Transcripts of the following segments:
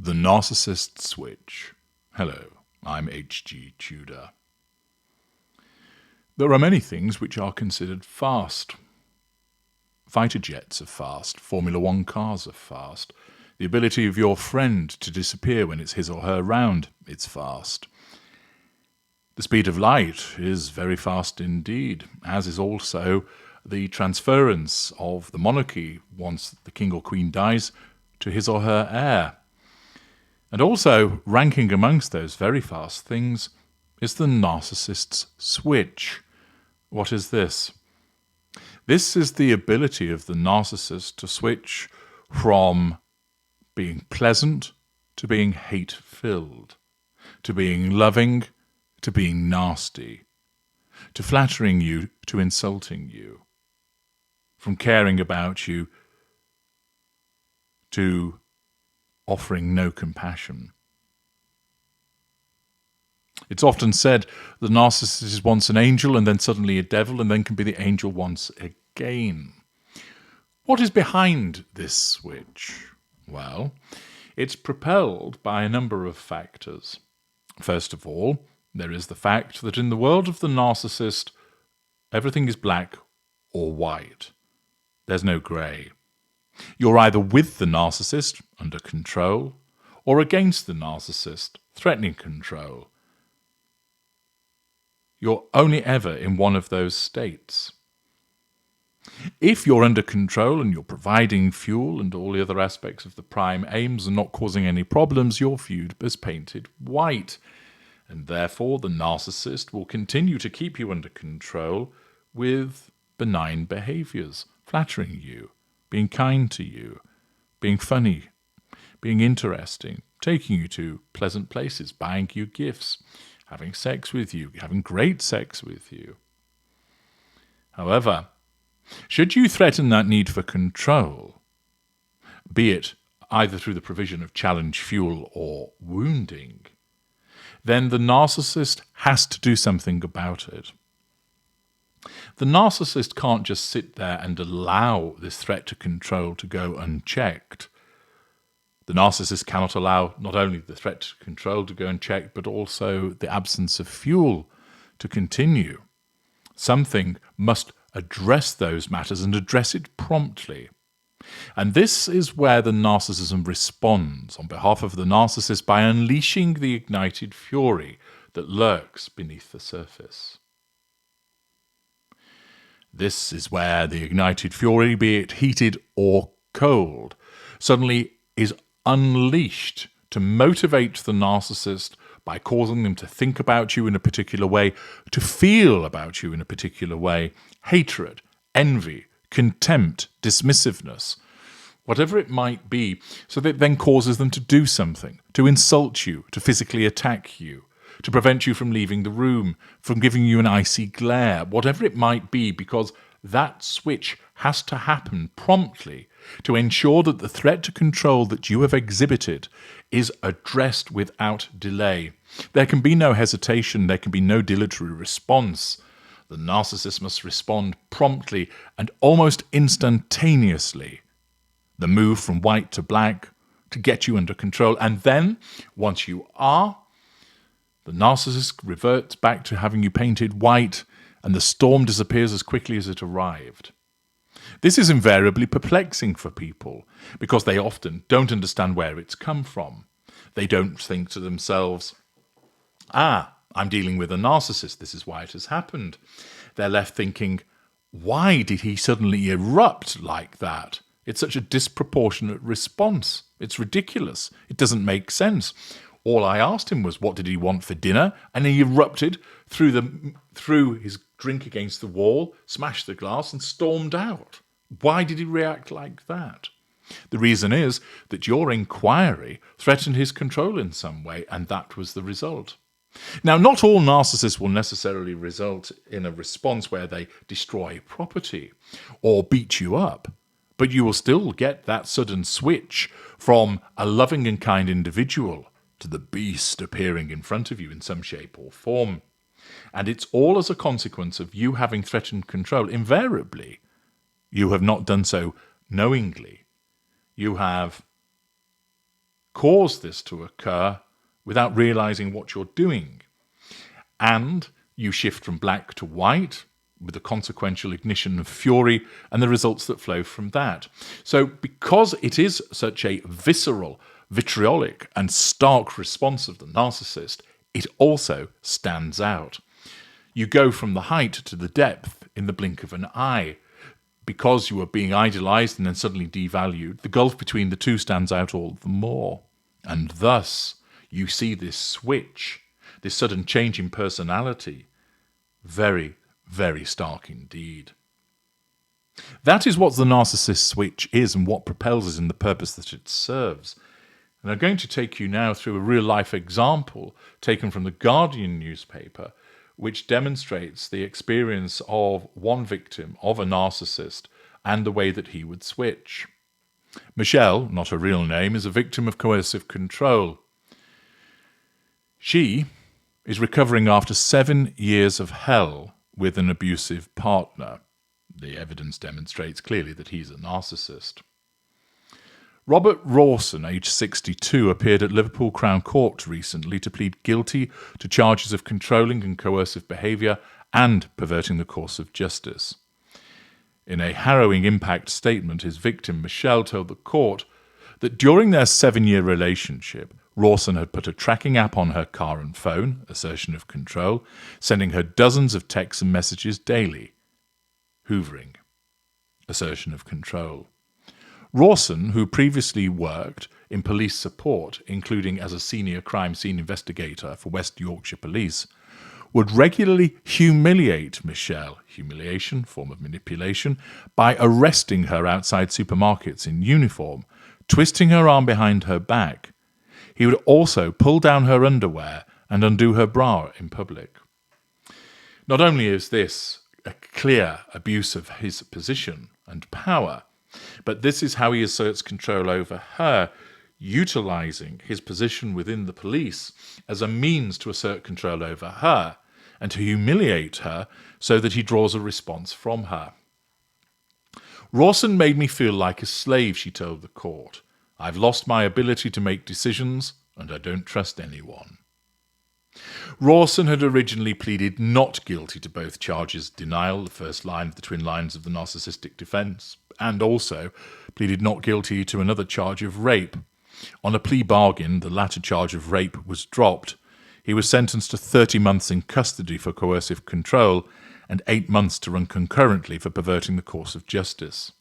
The Narcissist Switch. Hello, I'm H.G. Tudor. There are many things which are considered fast. Fighter jets are fast, Formula One cars are fast. The ability of your friend to disappear when it's his or her round, it's fast. The speed of light is very fast indeed, as is also the transference of the monarchy once the king or queen dies to his or her heir. And also, ranking amongst those very fast things is the narcissist's switch. What is this? This is the ability of the narcissist to switch from being pleasant to being hate-filled, to being loving to being nasty, to flattering you to insulting you, from caring about you to offering no compassion. It's often said the narcissist is once an angel and then suddenly a devil and then can be the angel once again. What is behind this switch? Well, it's propelled by a number of factors. First of all, there is the fact that in the world of the narcissist, everything is black or white. There's no grey. You're either with the narcissist, under control, or against the narcissist, threatening control. You're only ever in one of those states. If you're under control and you're providing fuel and all the other aspects of the prime aims and not causing any problems, you're viewed as painted white. And therefore, the narcissist will continue to keep you under control with benign behaviors, flattering you, being kind to you, being funny, being interesting, taking you to pleasant places, buying you gifts, having sex with you, having great sex with you. However, should you threaten that need for control, be it either through the provision of challenge fuel or wounding, then the narcissist has to do something about it. The narcissist can't just sit there and allow this threat to control to go unchecked. The narcissist cannot allow not only the threat to control to go unchecked, but also the absence of fuel to continue. Something must address those matters and address it promptly. And this is where the narcissism responds on behalf of the narcissist by unleashing the ignited fury that lurks beneath the surface. This is where the ignited fury, be it heated or cold, suddenly is unleashed to motivate the narcissist by causing them to think about you in a particular way, to feel about you in a particular way, hatred, envy, contempt, dismissiveness, whatever it might be, so that it then causes them to do something, to insult you, to physically attack you, to prevent you from leaving the room, from giving you an icy glare, whatever it might be, because that switch has to happen promptly to ensure that the threat to control that you have exhibited is addressed without delay. There can be no hesitation, there can be no dilatory response. The narcissist must respond promptly and almost instantaneously. The move from white to black to get you under control. And then, once you are, the narcissist reverts back to having you painted white and the storm disappears as quickly as it arrived. This is invariably perplexing for people because they often don't understand where it's come from. They don't think to themselves, I'm dealing with a narcissist, this is why it has happened. They're left thinking, why did he suddenly erupt like that? It's such a disproportionate response. It's ridiculous. It doesn't make sense. All I asked him was, what did he want for dinner? And he erupted, threw his drink against the wall, smashed the glass and stormed out. Why did he react like that? The reason is that your inquiry threatened his control in some way, and that was the result. Now, not all narcissists will necessarily result in a response where they destroy property or beat you up, but you will still get that sudden switch from a loving and kind individual to the beast appearing in front of you in some shape or form. And it's all as a consequence of you having threatened control. Invariably, you have not done so knowingly. You have cause this to occur without realizing what you're doing. And you shift from black to white with the consequential ignition of fury and the results that flow from that. So because it is such a visceral, vitriolic and stark response of the narcissist, it also stands out. You go from the height to the depth in the blink of an eye. Because you are being idolized and then suddenly devalued, the gulf between the two stands out all the more. And thus, you see this switch, this sudden change in personality. Very, very stark indeed. That is what the narcissist switch is and what propels us in the purpose that it serves. And I'm going to take you now through a real-life example taken from the Guardian newspaper, which demonstrates the experience of one victim of a narcissist and the way that he would switch. Michelle, not her real name, is a victim of coercive control. She is recovering after 7 years of hell with an abusive partner. The evidence demonstrates clearly that he's a narcissist. Robert Rawson, aged 62, appeared at Liverpool Crown Court recently to plead guilty to charges of controlling and coercive behaviour and perverting the course of justice. In a harrowing impact statement, his victim, Michelle, told the court that during their 7-year relationship, Rawson had put a tracking app on her car and phone, assertion of control, sending her dozens of texts and messages daily. Hoovering, assertion of control. Rawson, who previously worked in police support, including as a senior crime scene investigator for West Yorkshire Police, would regularly humiliate Michelle, humiliation, form of manipulation, by arresting her outside supermarkets in uniform, twisting her arm behind her back. He would also pull down her underwear and undo her bra in public. Not only is this a clear abuse of his position and power, but this is how he asserts control over her, utilizing his position within the police as a means to assert control over her and to humiliate her so that he draws a response from her. Rawson made me feel like a slave, she told the court. I've lost my ability to make decisions and I don't trust anyone. Rawson had originally pleaded not guilty to both charges, denial, the first line of the twin lines of the narcissistic defence, and also pleaded not guilty to another charge of rape. On a plea bargain, the latter charge of rape was dropped. He was sentenced to 30 months in custody for coercive control and 8 months to run concurrently for perverting the course of justice.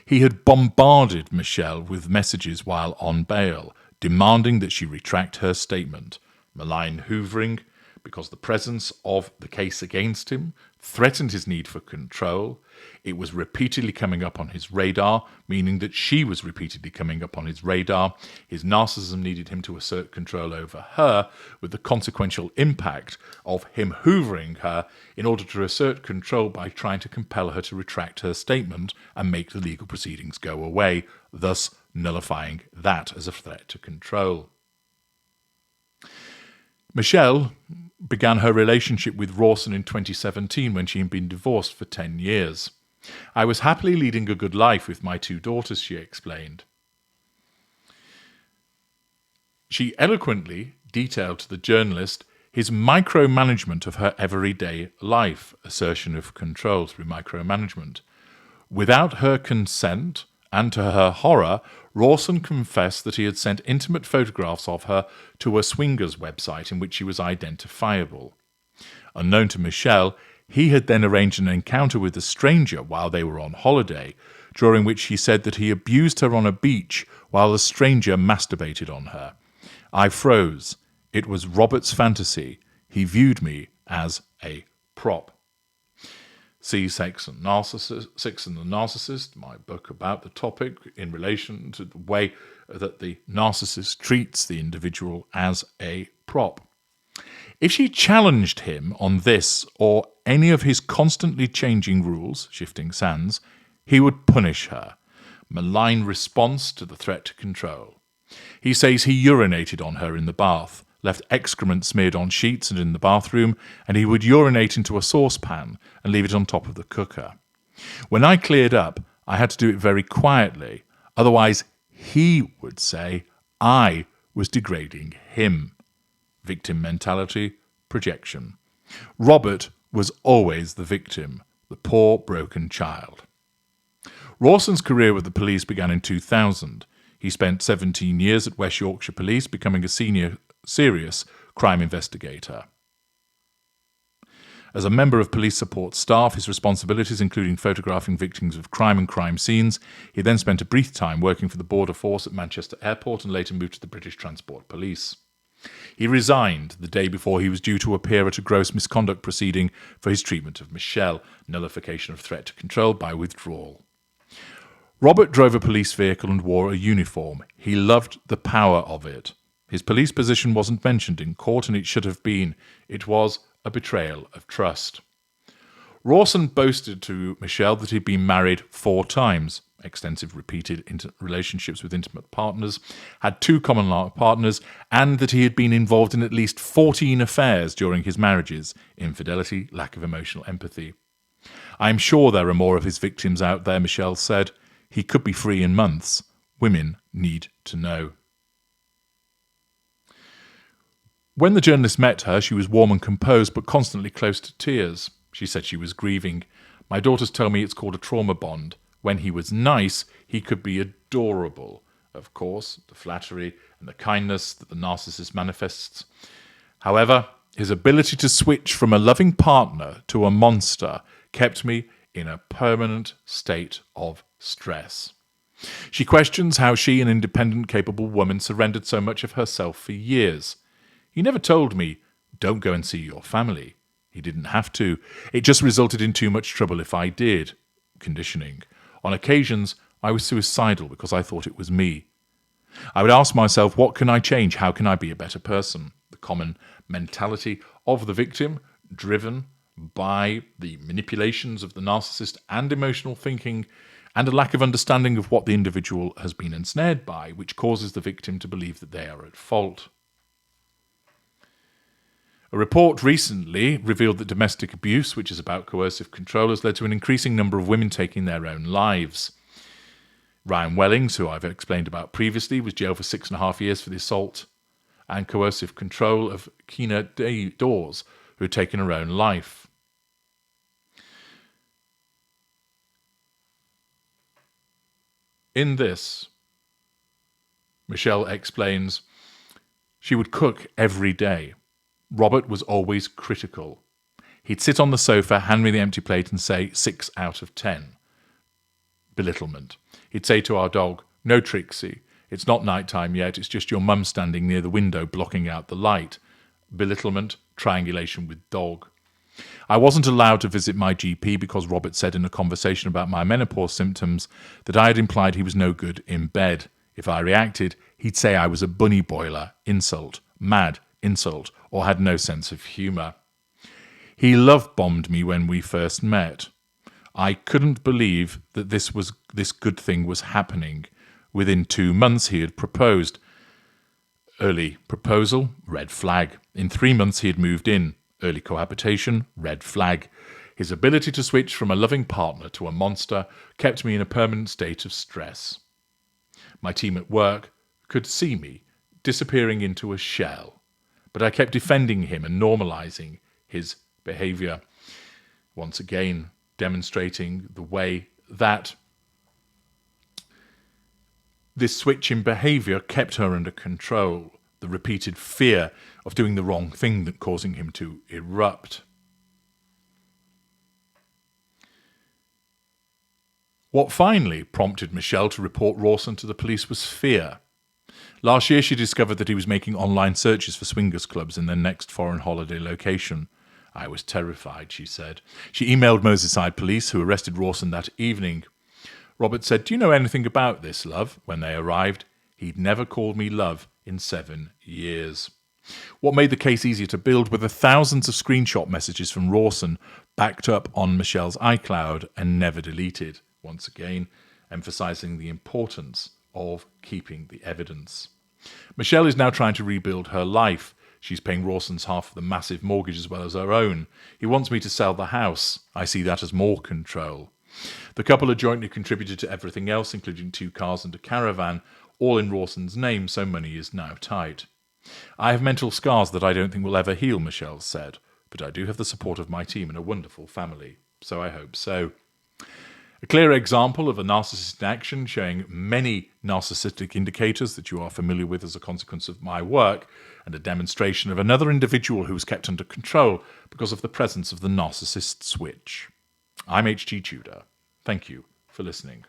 He had bombarded Michelle with messages while on bail, demanding that she retract her statement, malign hoovering because the presence of the case against him threatened his need for control. It was repeatedly coming up on his radar, meaning that she was repeatedly coming up on his radar. His narcissism needed him to assert control over her, with the consequential impact of him hoovering her in order to assert control by trying to compel her to retract her statement and make the legal proceedings go away, thus nullifying that as a threat to control. Michelle began her relationship with Rawson in 2017 when she had been divorced for 10 years. I was happily leading a good life with my 2 daughters, she explained. She eloquently detailed to the journalist his micromanagement of her everyday life, assertion of control through micromanagement. Without her consent, and to her horror, Rawson confessed that he had sent intimate photographs of her to a swingers website in which she was identifiable. Unknown to Michelle, he had then arranged an encounter with a stranger while they were on holiday, during which he said that he abused her on a beach while the stranger masturbated on her. I froze. It was Robert's fantasy. He viewed me as a prop. See Sex and the Narcissist, my book about the topic in relation to the way that the narcissist treats the individual as a prop. If she challenged him on this or any of his constantly changing rules, shifting sands, he would punish her. Malign response to the threat to control. He says he urinated on her in the bath, left excrement smeared on sheets and in the bathroom, and he would urinate into a saucepan and leave it on top of the cooker. When I cleared up, I had to do it very quietly. Otherwise, he would say I was degrading him. Victim mentality, projection. Robert was always the victim, the poor, broken child. Rawson's career with the police began in 2000. He spent 17 years at West Yorkshire Police, becoming a senior serious crime investigator. As a member of police support staff, his responsibilities including photographing victims of crime and crime scenes. He then spent a brief time working for the Border Force at Manchester Airport and later moved to the British Transport Police. He resigned the day before he was due to appear at a gross misconduct proceeding for his treatment of Michelle, nullification of threat to control by withdrawal. Robert drove a police vehicle and wore a uniform. He loved the power of it. His police position wasn't mentioned in court, and it should have been. It was a betrayal of trust. Rawson boasted to Michelle that he'd been married 4 times, extensive repeated relationships with intimate partners, had 2 common law partners, and that he had been involved in at least 14 affairs during his marriages, infidelity, lack of emotional empathy. I'm sure there are more of his victims out there, Michelle said. He could be free in months. Women need to know. When the journalist met her, she was warm and composed, but constantly close to tears. She said she was grieving. My daughters tell me it's called a trauma bond. When he was nice, he could be adorable. Of course, the flattery and the kindness that the narcissist manifests. However, his ability to switch from a loving partner to a monster kept me in a permanent state of stress. She questions how she, an independent, capable woman, surrendered so much of herself for years. He never told me, don't go and see your family. He didn't have to. It just resulted in too much trouble if I did. Conditioning. On occasions, I was suicidal because I thought it was me. I would ask myself, what can I change? How can I be a better person? The common mentality of the victim, driven by the manipulations of the narcissist and emotional thinking, and a lack of understanding of what the individual has been ensnared by, which causes the victim to believe that they are at fault. A report recently revealed that domestic abuse, which is about coercive control, has led to an increasing number of women taking their own lives. Ryan Wellings, who I've explained about previously, was jailed for 6.5 years for the assault and coercive control of Kina Dawes, who had taken her own life. In this, Michelle explains, she would cook every day. Robert was always critical. He'd sit on the sofa, hand me the empty plate and say 6 out of 10. Belittlement. He'd say to our dog, no Trixie, it's not night time yet, it's just your mum standing near the window blocking out the light. Belittlement, triangulation with dog. I wasn't allowed to visit my GP because Robert said in a conversation about my menopause symptoms that I had implied he was no good in bed. If I reacted, he'd say I was a bunny boiler, insult, mad, insult, or had no sense of humour. He love-bombed me when we first met. I couldn't believe that this good thing was happening. Within 2 months he had proposed. Early proposal, red flag. In 3 months he had moved in. Early cohabitation, red flag. His ability to switch from a loving partner to a monster kept me in a permanent state of stress. My team at work could see me disappearing into a shell, but I kept defending him and normalizing his behavior. Once again, demonstrating the way that this switch in behavior kept her under control. The repeated fear of doing the wrong thing that causing him to erupt. What finally prompted Michelle to report Rawson to the police was fear. Last year she discovered that he was making online searches for swingers clubs in their next foreign holiday location. I was terrified, she said. She emailed Merseyside police, who arrested Rawson that evening. Robert said, do you know anything about this, love? When they arrived, he'd never called me love in 7 years. What made the case easier to build were the thousands of screenshot messages from Rawson backed up on Michelle's iCloud and never deleted, once again emphasising the importance of keeping the evidence. Michelle is now trying to rebuild her life. She's paying Rawson's half of the massive mortgage as well as her own. He wants me to sell the house. I see that as more control. The couple had jointly contributed to everything else, including 2 cars and a caravan. all in Rawson's name, so money is now tight. I have mental scars that I don't think will ever heal, Michelle said, but I do have the support of my team and a wonderful family. So I hope so. A clear example of a narcissist in action, showing many narcissistic indicators that you are familiar with as a consequence of my work, and a demonstration of another individual who was kept under control because of the presence of the narcissist switch. I'm H.G. Tudor. Thank you for listening.